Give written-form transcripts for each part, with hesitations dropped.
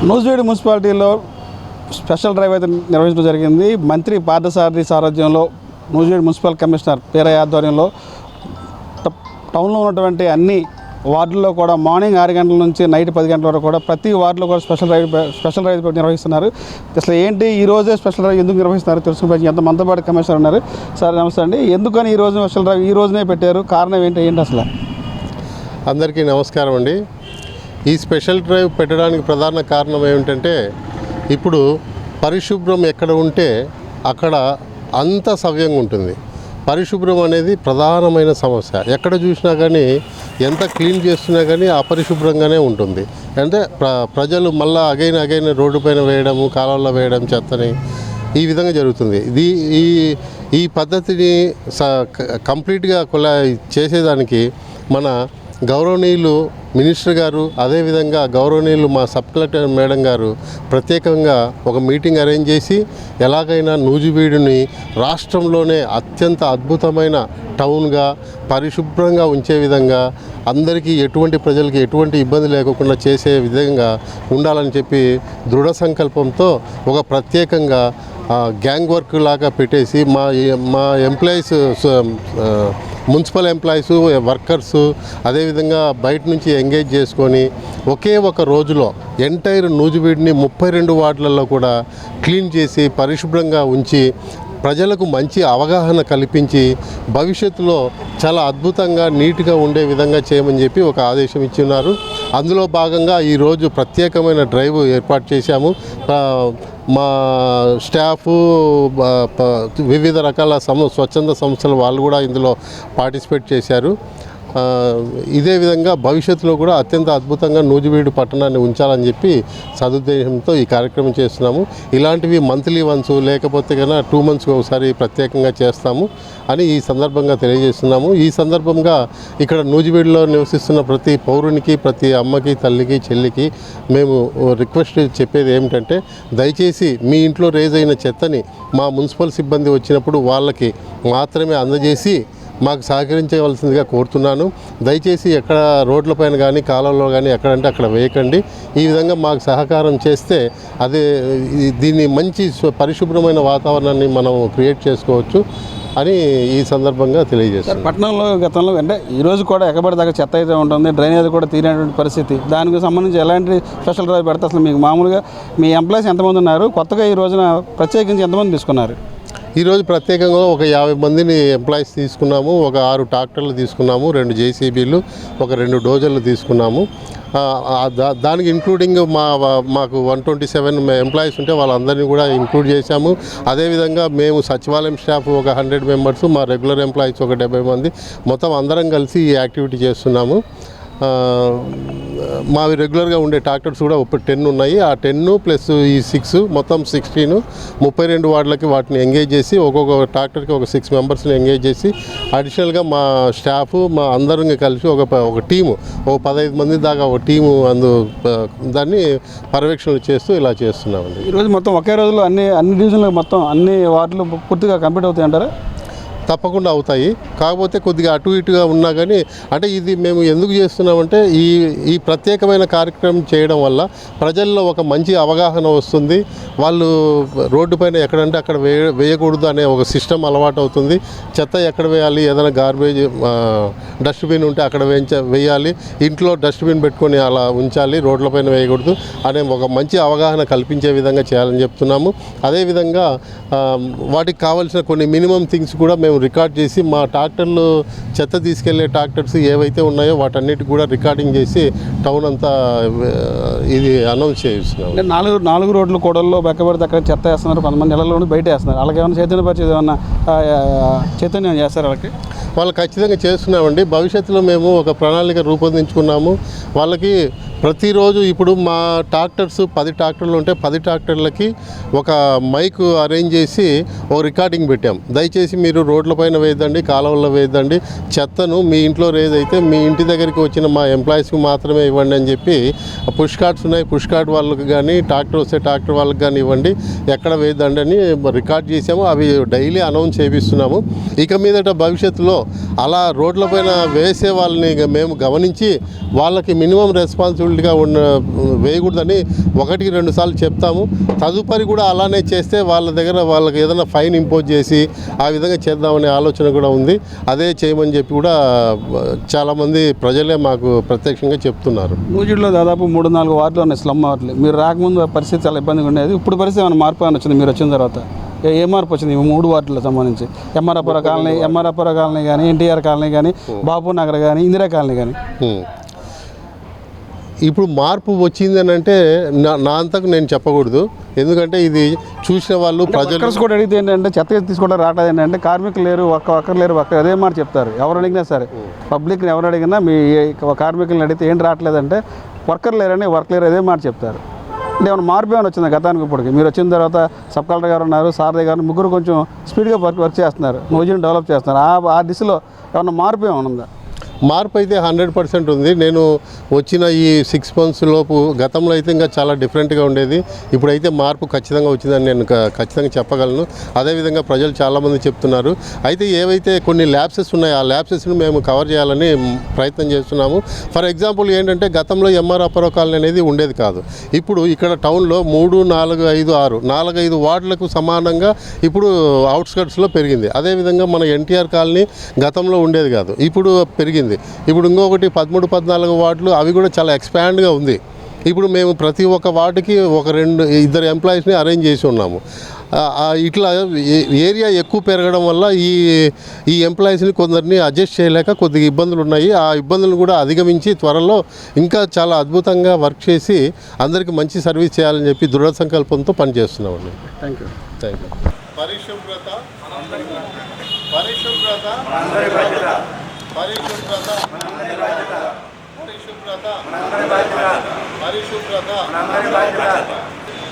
నూజివీడు మున్సిపాలిటీలో special drive అయితే నిర్వహించడం జరిగింది. మంత్రి పార్థసారథి సారథ్యంలో నూజివీడు మున్సిపల్ కమిషనర్ వీరయ్య ఆధ్వర్యంలో టౌన్లో ఉన్నటువంటి అన్ని వార్డుల్లో కూడా మార్నింగ్ 6 గంటల నుంచి నైట్ 10 గంటల వరకు కూడా ప్రతి వార్డులో కూడా స్పెషల్ డ్రైవ్ నిర్వహిస్తున్నారు. అసలు ఏంటి ఈ రోజే స్పెషల్ డ్రైవ్ ఎందుకు నిర్వహిస్తున్నారు తెలుసుకుని ఎంత మనతో పాటు కమిషనర్ ఉన్నారు. సార్ నమస్తే అండి. ఎందుకని ఈ రోజు స్పెషల్ డ్రైవ్ ఈ రోజునే పెట్టారు, కారణం ఏంటి అసలు? అందరికీ నమస్కారం అండి. ఈ స్పెషల్ డ్రైవ్ పెట్టడానికి ప్రధాన కారణం ఏమిటంటే, ఇప్పుడు పరిశుభ్రం ఎక్కడ ఉంటే అక్కడ అంత సవ్యంగా ఉంటుంది. పరిశుభ్రం అనేది ప్రధానమైన సమస్య. ఎక్కడ చూసినా కానీ ఎంత క్లీన్ చేస్తున్నా కానీ అపరిశుభ్రంగానే ఉంటుంది. అంటే ప్రజలు మళ్ళీ అగైన్ రోడ్డు పైన వేయడము, కాలువల్లో వేయడం చెత్తని ఈ విధంగా జరుగుతుంది. ఈ పద్ధతిని కంప్లీట్గా చేసేదానికి మన గౌరవనీయులు మినిస్టర్ గారు, అదేవిధంగా గౌరవనీయులు మా సబ్ కలెక్టర్ మేడం గారు ప్రత్యేకంగా ఒక మీటింగ్ అరేంజ్ చేసి ఎలాగైనా నూజివీడుని రాష్ట్రంలోనే అత్యంత అద్భుతమైన టౌన్గా పరిశుభ్రంగా ఉంచే విధంగా, అందరికీ ప్రజలకి ఎటువంటి ఇబ్బంది లేకుండా చేసే విధంగా ఉండాలని చెప్పి దృఢ సంకల్పంతో ఒక ప్రత్యేకంగా గ్యాంగ్ వర్క్ లాగా పెట్టేసి మా ఎంప్లాయీస్, మున్సిపల్ ఎంప్లాయీస్, వర్కర్సు, అదేవిధంగా బయట నుంచి ఎంగేజ్ చేసుకొని ఒకే ఒక రోజులో ఎంటైర్ నూజివీడుని 32 వార్డులలో కూడా క్లీన్ చేసి పరిశుభ్రంగా ఉంచి ప్రజలకు మంచి అవగాహన కల్పించి భవిష్యత్తులో చాలా అద్భుతంగా నీట్గా ఉండే విధంగా చేయమని చెప్పి ఒక ఆదేశం ఇచ్చిన్నారు. అందులో భాగంగా ఈరోజు ప్రత్యేకమైన డ్రైవ్ ఏర్పాటు చేశాము. మా స్టాఫ్, వివిధ రకాల స్వచ్ఛంద సంస్థల వాళ్ళు కూడా ఇందులో పార్టిసిపేట్ చేశారు. ఇదే విధంగా భవిష్యత్తులో కూడా అత్యంత అద్భుతంగా నూజివీడు పట్టణాన్ని ఉంచాలని చెప్పి సదుద్దేశంతో ఈ కార్యక్రమం చేస్తున్నాము. ఇలాంటివి మంత్లీ వన్స్ లేకపోతే కన్నా 2 monthsకి ఒకసారి ప్రత్యేకంగా చేస్తాము అని ఈ సందర్భంగా తెలియజేస్తున్నాము. ఈ సందర్భంగా ఇక్కడ నూజివీడులో నివసిస్తున్న ప్రతి పౌరునికి, ప్రతి అమ్మకి, తల్లికి, చెల్లికి మేము రిక్వెస్ట్ చెప్పేది ఏమిటంటే, దయచేసి మీ ఇంట్లో రేజ్ అయిన చెత్తని మా మున్సిపల్ సిబ్బంది వచ్చినప్పుడు వాళ్ళకి మాత్రమే అందజేసి మాకు సహకరించవలసిందిగా కోరుతున్నాను. దయచేసి ఎక్కడ రోడ్లపైన కానీ కాలువలో కానీ ఎక్కడంటే అక్కడ వేయకండి. ఈ విధంగా మాకు సహకారం చేస్తే దీన్ని మంచి పరిశుభ్రమైన వాతావరణాన్ని మనం క్రియేట్ చేసుకోవచ్చు అని ఈ సందర్భంగా తెలియజేస్తాను. పట్టణంలో గతంలో అంటే ఈరోజు కూడా ఎక్కబడిదాకా చెత్త అయితే ఉంటుంది, డ్రైనేజ్ కూడా తీరేటువంటి పరిస్థితి. దానికి సంబంధించి ఎలాంటి స్పెషల్ డ్రైవ్ పెడితే అసలు మీకు మామూలుగా మీ ఎంప్లాయీస్ ఎంతమంది ఉన్నారు, కొత్తగా ఈ రోజున ప్రత్యేకించి ఎంతమంది తీసుకున్నారు? ఈరోజు ప్రత్యేకంగా ఒక 50 మందిని ఎంప్లాయీస్ తీసుకున్నాము. ఒక 6 ట్రాక్టర్లు తీసుకున్నాము, 2 JCBలు, ఒక 2 డోజర్లు తీసుకున్నాము. దానికి ఇంక్లూడింగ్ మాకు 127 ఎంప్లాయీస్ ఉంటే వాళ్ళందరినీ కూడా ఇంక్లూడ్ చేశాము. అదేవిధంగా మేము సచివాలయం స్టాఫ్ ఒక 100 మెంబర్స్, మా రెగ్యులర్ ఎంప్లాయీస్ ఒక 70 మంది, మొత్తం అందరం కలిసి ఈ యాక్టివిటీ చేస్తున్నాము. మావి రెగ్యులర్గా ఉండే ట్రాక్టర్స్ కూడా 10 ఉన్నాయి. ఆ 10 ప్లస్ ఈ 6 మొత్తం 16, 32 వార్డులకి వాటిని ఎంగేజ్ చేసి ఒక్కొక్క ట్రాక్టర్కి ఒక 6 మెంబర్స్ని ఎంగేజ్ చేసి అడిషనల్గా మా స్టాఫ్ మా అందరం కలిసి ఒక టీము, ఒక 15 మంది దాకా ఒక టీము దాన్ని పర్యవేక్షణ చేస్తూ ఇలా చేస్తున్నామండి. ఈరోజు మొత్తం ఒకే రోజులో అన్ని డివిజన్లు మొత్తం అన్ని వార్డులు పూర్తిగా కంప్లీట్ అవుతాయి అంటారా? తప్పకుండా అవుతాయి. కాకపోతే కొద్దిగా అటు ఇటుగా ఉన్నా కానీ, అంటే ఇది మేము ఎందుకు చేస్తున్నామంటే ఈ ప్రత్యేకమైన కార్యక్రమం చేయడం వల్ల ప్రజల్లో ఒక మంచి అవగాహన వస్తుంది. వాళ్ళు రోడ్డు పైన ఎక్కడంటే అక్కడ వేయకూడదు అనే ఒక సిస్టమ్ అలవాటు అవుతుంది. చెత్త ఎక్కడ వేయాలి, ఏదైనా గార్బేజ్ డస్ట్బిన్ ఉంటే అక్కడ వేయాలి, ఇంట్లో డస్ట్బిన్ పెట్టుకొని అలా ఉంచాలి, రోడ్లపైన వేయకూడదు అనే ఒక మంచి అవగాహన కల్పించే విధంగా చేయాలని చెప్తున్నాము. అదేవిధంగా వాటికి కావాల్సిన కొన్ని మినిమం థింగ్స్ కూడా మేము రికార్డ్ చేసి మా ట్రాక్టర్లు చెత్త తీసుకెళ్లే ట్రాక్టర్స్ ఏవైతే ఉన్నాయో వాటన్నిటికి కూడా రికార్డింగ్ చేసి టౌన్ అంతా ఇది అనౌన్స్ చేస్తున్నాం. 4 రోడ్లు కూడల్లో బెక్కబడితే అక్కడ చెత్త వేస్తున్నారు, కొంతమంది నెలల్లో బయట వేస్తున్నారు. అలాగే ఏమైనా చైతన్యపరిచేది ఏమన్నా చైతన్యం చేస్తారు? వాళ్ళు ఖచ్చితంగా చేస్తున్నామండి. భవిష్యత్తులో మేము ఒక ప్రణాళిక రూపొందించుకున్నాము. వాళ్ళకి ప్రతిరోజు ఇప్పుడు మా ట్రాక్టర్స్ 10 ట్రాక్టర్లు ఉంటే 10 ట్రాక్టర్లకి ఒక మైక్ అరేంజ్ చేసి ఓ రికార్డింగ్ పెట్టాం. దయచేసి మీరు రోడ్లపైన వేయద్దండి, కాలువల్లో వేయద్దండి, చెత్తను మీ ఇంట్లో రేదైతే మీ ఇంటి దగ్గరికి వచ్చిన మా ఎంప్లాయీస్కి మాత్రమే ఇవ్వండి అని చెప్పి పుష్ కార్డ్స్ ఉన్నాయి, పుష్ కార్డ్ వాళ్ళకి కానీ ట్రాక్టర్ వస్తే ట్రాక్టర్ వాళ్ళకి కానీ ఇవ్వండి, ఎక్కడ వేయద్దండి అని రికార్డ్ చేసాము. అవి డైలీ అనౌన్స్ చేపిస్తున్నాము. ఇక మీదట భవిష్యత్తులో అలా రోడ్లపైన వేసే వాళ్ళని మేము గమనించి వాళ్ళకి మినిమం రెస్పాన్సిబిలిటీగా వేయకూడదని 1-2 సార్లు చెప్తాము. తదుపరి కూడా అలానే చేస్తే వాళ్ళ దగ్గర వాళ్ళకి ఏదైనా ఫైన్ ఇంపోజ్ చేసి ఆ విధంగా చేద్దామనే ఆలోచన కూడా ఉంది. అదే చేయమని చెప్పి కూడా చాలామంది ప్రజలే మాకు ప్రత్యక్షంగా చెప్తున్నారు. నూజివీడులో దాదాపు 3-4 వార్డులు ఉన్నాయి స్లమ్ వార్డులు. మీరు రాకముందు ఆ పరిస్థితి చాలా ఇబ్బందిగా ఉండేది. ఇప్పుడు పరిస్థితి ఏమైనా మార్పు ఏమైనా వచ్చింది మీరు వచ్చిన తర్వాత? ఏ మార్పు వచ్చింది ఈ 3 వార్డులకు సంబంధించి? ఎంఆర్ఆపుర కాలనీ కానీ, ఎన్టీఆర్ కాలనీ కానీ, బాబు నగర్ కానీ, ఇందిరా కాలనీ కానీ. ఇప్పుడు మార్పు వచ్చిందని అంటే నా అంతకు నేను చెప్పకూడదు. ఎందుకంటే ఇది చూసిన వాళ్ళు ప్రజలు కూడా అడిగితే ఏంటంటే చెత్త తీసుకోవడం రావట్లేదు ఏంటంటే కార్మికులు లేరు, ఒక్కరు లేరు, అదే మాట చెప్తారు. ఎవరు అడిగినా సరే, పబ్లిక్ని ఎవరు అడిగినా మీ కార్మికులను అడిగితే ఏంటి రావట్లేదంటే వర్క్ లేరు అదే మాట చెప్తారు. అంటే ఏమైనా మార్పు ఏమైనా వచ్చింది గతానికి ఇప్పటికి? మీరు వచ్చిన తర్వాత సబ్ కలెక్టర్ గారు ఉన్నారు, సారథి గారు, ముగ్గురు కొంచెం స్పీడ్గా వర్క్ చేస్తున్నారు, నూజివీడుని డెవలప్ చేస్తున్నారు. ఆ దిశలో ఏమైనా మార్పు ఏమైనా ఉందా? మార్పు అయితే 100% ఉంది. నేను వచ్చిన ఈ 6 months లోపు గతంలో అయితే ఇంకా చాలా డిఫరెంట్గా ఉండేది. ఇప్పుడైతే మార్పు ఖచ్చితంగా వచ్చిందని నేను ఖచ్చితంగా చెప్పగలను. అదేవిధంగా ప్రజలు చాలామంది చెప్తున్నారు. అయితే ఏవైతే కొన్ని ల్యాబ్సెస్ ఉన్నాయో ఆ ల్యాబ్సెస్ను మేము కవర్ చేయాలని ప్రయత్నం చేస్తున్నాము. ఫర్ ఎగ్జాంపుల్ ఏంటంటే గతంలో ఎంఆర్ఆపుర కాలనీ అనేది ఉండేది కాదు. ఇప్పుడు ఇక్కడ టౌన్లో 3, 4, 5, 6 4-5 వార్డులకు సమానంగా ఇప్పుడు అవుట్స్కట్స్లో పెరిగింది. అదేవిధంగా మన ఎన్టీఆర్ కాలనీ గతంలో ఉండేది కాదు, ఇప్పుడు పెరిగింది. ఇప్పుడు ఇంకొకటి 13, 14 వార్డులు అవి కూడా చాలా ఎక్స్పాండ్గా ఉంది. ఇప్పుడు మేము ప్రతి ఒక్క వార్డుకి 2 ఎంప్లాయీస్ని అరేంజ్ చేసి ఉన్నాము. ఇట్లా ఏరియా ఎక్కువ పెరగడం వల్ల ఈ ఎంప్లాయీస్ని కొందరిని అడ్జస్ట్ చేయలేక కొద్దిగా ఇబ్బందులు ఉన్నాయి. ఆ ఇబ్బందులను కూడా అధిగమించి త్వరలో ఇంకా చాలా అద్భుతంగా వర్క్ చేసి అందరికీ మంచి సర్వీస్ చేయాలని చెప్పి దృఢ సంకల్పంతో పనిచేస్తున్నామండి. Thank you. పరిశుభ్రత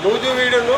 నూజివీడును